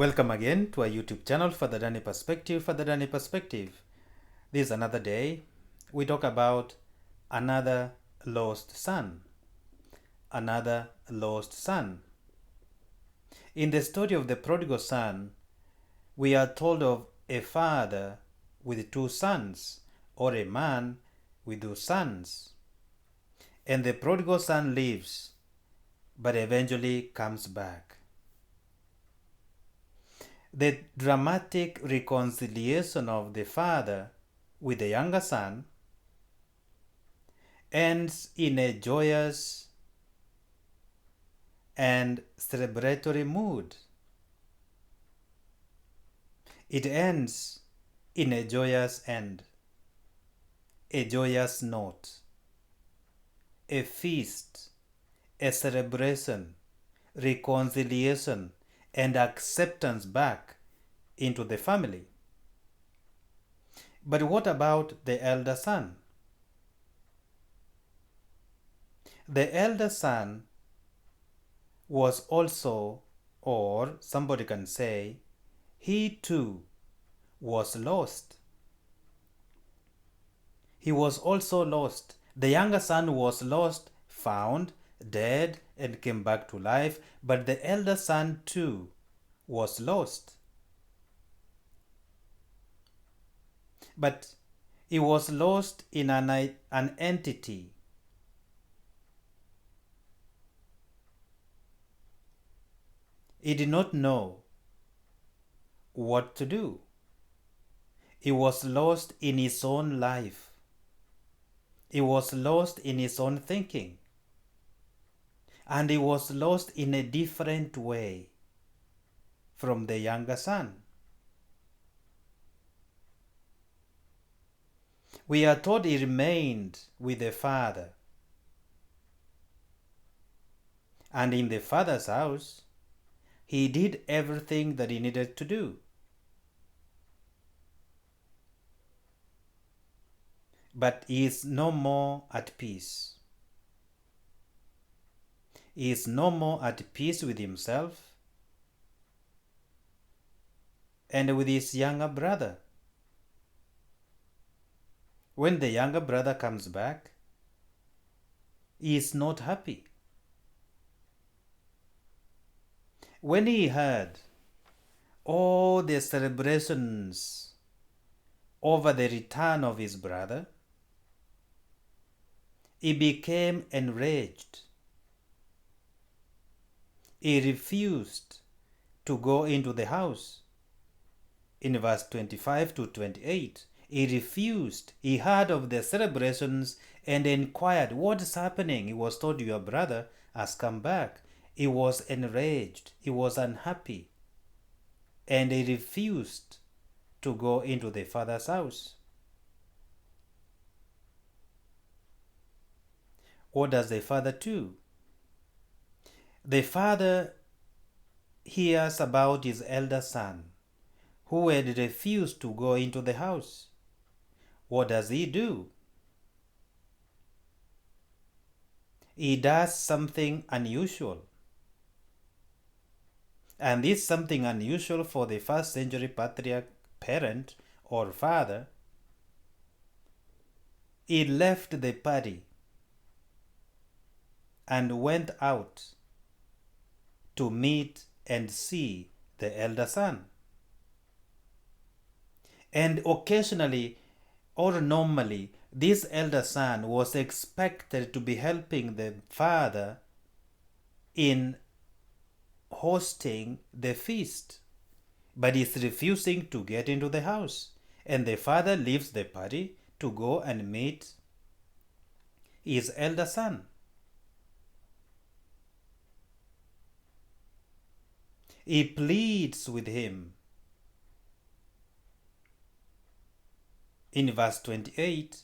Welcome again to our YouTube channel, Father Danny Perspective. Father Danny Perspective. This is another day. We talk about another lost son. Another lost son. In the story of the prodigal son, we are told of a father with two sons, or a man with two sons. And the prodigal son leaves, but eventually comes back. The dramatic reconciliation of the father with the younger son ends in a joyous and celebratory mood. It ends in a joyous end, a joyous note, a feast, a celebration, reconciliation, and acceptance back into the family. But what about the elder son? The elder son was also, or somebody can say, he too was lost. He was also lost. The younger son was lost, found, dead, and came back to life, but the elder son too was lost. But he was lost in an entity. He did not know what to do. He was lost in his own life. He was lost in his own thinking. And he was lost in a different way from the younger son. We are told he remained with the father. And in the father's house, he did everything that he needed to do. But he is no more at peace. He is no more at peace with himself and with his younger brother. When the younger brother comes back, he is not happy. When he heard all the celebrations over the return of his brother, he became enraged. He refused to go into the house. In verse 25 to 28, he refused. He heard of the celebrations and inquired, "What is happening?" He was told, "Your brother has come back." He was enraged. He was unhappy. And he refused to go into the father's house. What does the father do? The father hears about his elder son who had refused to go into the house. What does he do? He does something unusual. And this something unusual for the first century patriarch, parent, or father. He left the party and went out to meet and see the elder son. And occasionally, or normally, this elder son was expected to be helping the father in hosting the feast, but is refusing to get into the house. And the father leaves the party to go and meet his elder son. He pleads with him. In verse 28,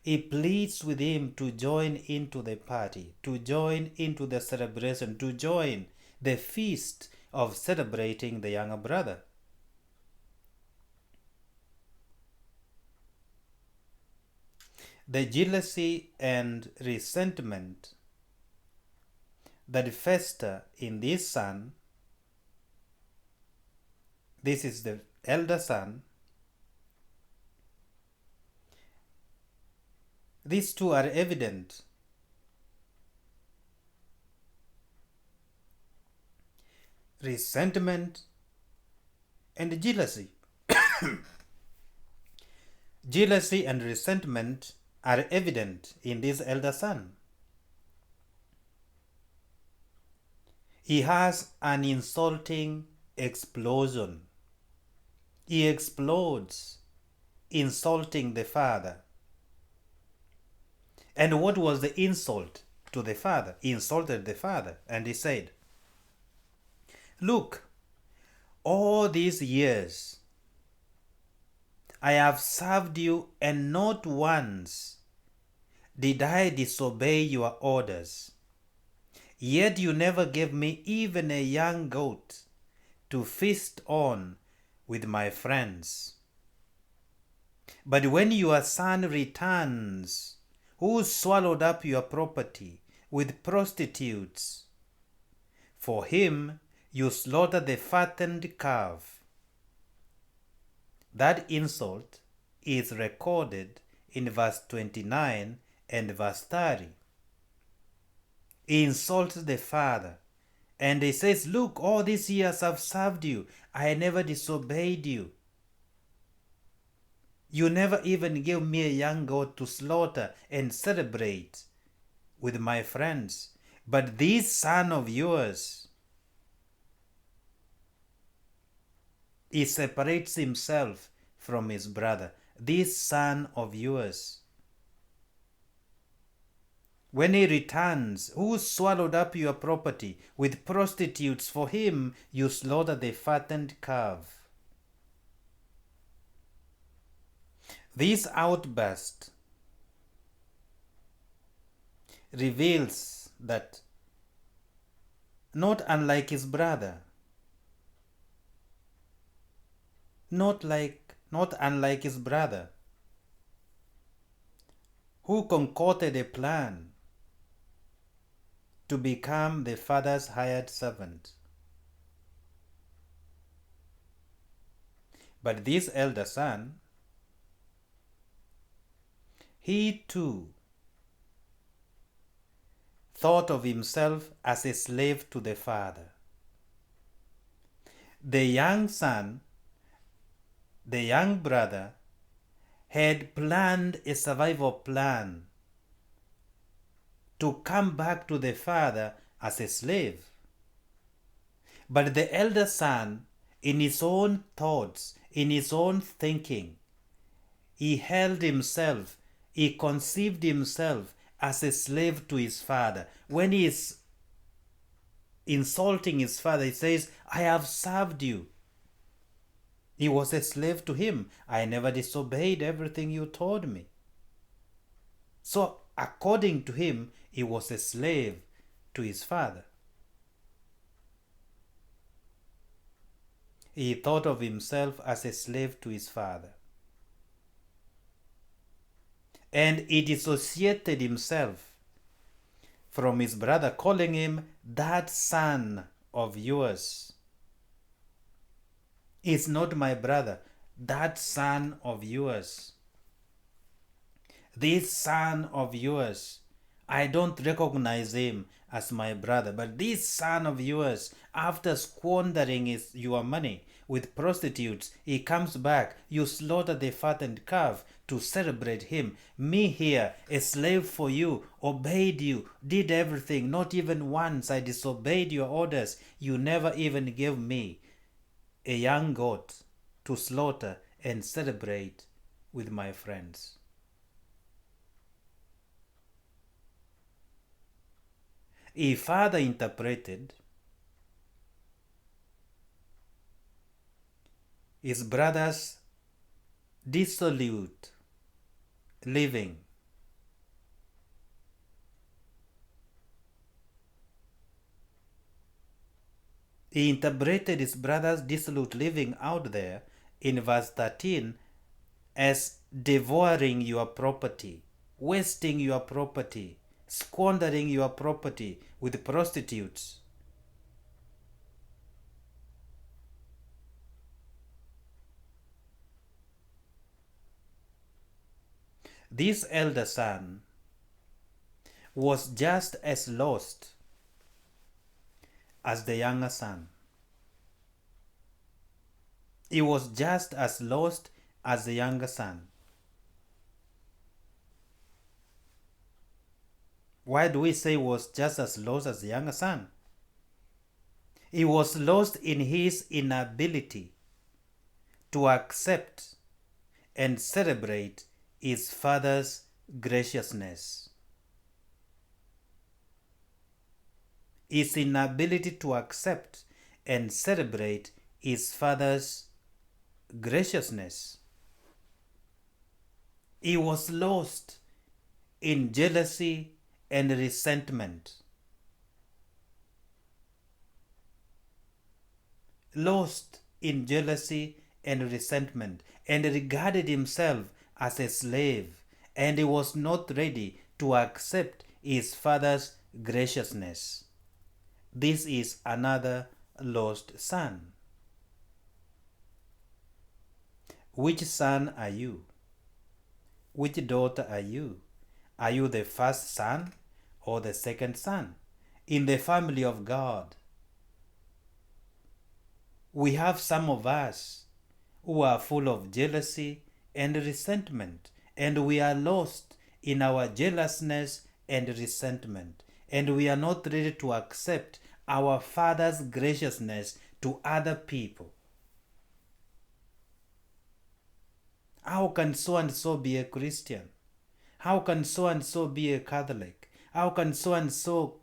he pleads with him to join into the party, to join into the celebration, to join the feast of celebrating the younger brother. The jealousy and resentment that fester in this son This is the elder son. These two are evident. Resentment and jealousy. Jealousy and resentment are evident in this elder son. He has an insulting explosion. He explodes, insulting the father. And what was the insult to the father? He insulted the father and he said, "Look, all these years I have served you, and not once did I disobey your orders. Yet you never gave me even a young goat to feast on with my friends. But when your son returns, who swallowed up your property with prostitutes, for him you slaughter the fattened calf." That insult is recorded in verse 29 and verse 30. He insults the father and he says, "Look, all these years I've served you. I never disobeyed you. You never even gave me a young goat to slaughter and celebrate with my friends. But this son of yours, he separates himself from his brother. This son of yours, when he returns, who swallowed up your property with prostitutes, for him you slaughter the fattened calf." This outburst reveals that, not unlike his brother, not unlike his brother, who concocted a plan to become the father's hired servant. But this elder son, he too thought of himself as a slave to the father. The young son, the young brother, had planned a survival plan to come back to the father as a slave. But the elder son, in his own thoughts, in his own thinking, he conceived himself as a slave to his father. When he is insulting his father, he says, "I have served you." He was a slave to him. "I never disobeyed everything you told me." So, according to him, he was a slave to his father. He thought of himself as a slave to his father. And he dissociated himself from his brother, calling him "that son of yours." "Is not my brother, that son of yours. This son of yours, I don't recognize him as my brother, but this son of yours, after squandering your money with prostitutes, he comes back, you slaughter the fattened calf to celebrate him. Me here, a slave for you, obeyed you, did everything, not even once I disobeyed your orders. You never even gave me a young goat to slaughter and celebrate with my friends." He further interpreted his brother's dissolute living. He interpreted his brother's dissolute living out there in verse 13 as devouring your property, wasting your property, squandering your property with prostitutes. This elder son was just as lost as the younger son. He was just as lost as the younger son. Why do we say he was just as lost as the younger son? He was lost in his inability to accept and celebrate his father's graciousness. His inability to accept and celebrate his father's graciousness. He was lost in jealousy and resentment. Lost in jealousy and resentment, and regarded himself as a slave, and he was not ready to accept his father's graciousness. This is another lost son. Which son are you? Which daughter are you? Are you the first son or the second son in the family of God? We have some of us who are full of jealousy and resentment, and we are lost in our jealousness and resentment, and we are not ready to accept our Father's graciousness to other people. How can so and so be a Christian? How can so and so be a Catholic? How can so and so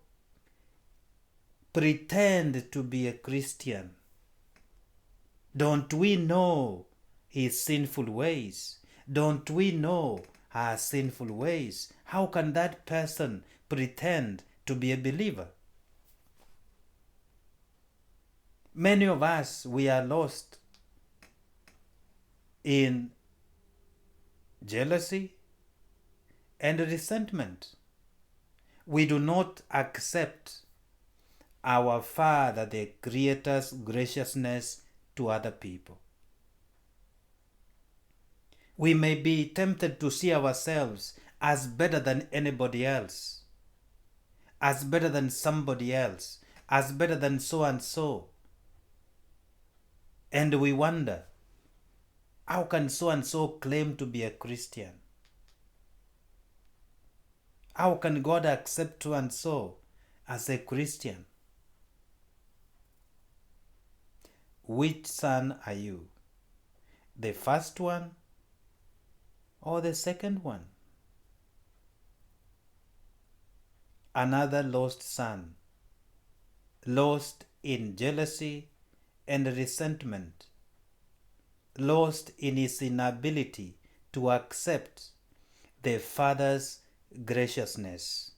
pretend to be a Christian? Don't we know his sinful ways? Don't we know her sinful ways? How can that person pretend to be a believer? Many of us, we are lost in jealousy and resentment. We do not accept our Father, the Creator's graciousness to other people. We may be tempted to see ourselves as better than anybody else, as better than somebody else, as better than so and so. And we wonder, how can so and so claim to be a Christian? How can God accept so and so as a Christian? Which son are you? The first one or the second one? Another lost son, lost in jealousy and resentment, lost in his inability to accept the Father's graciousness.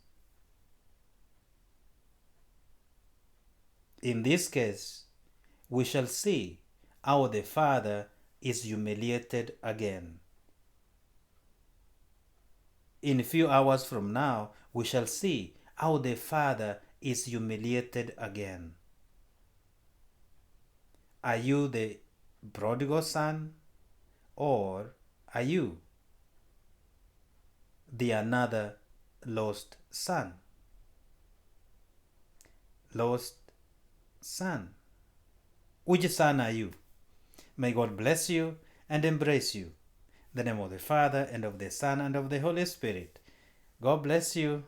In this case, we shall see how the Father is humiliated again. In a few hours from now, we shall see how the Father is humiliated again. Are you the prodigal son, or are you the another lost son? Lost son. Which son are you? May God bless you and embrace you. In the name of the Father, and of the Son, and of the Holy Spirit. God bless you.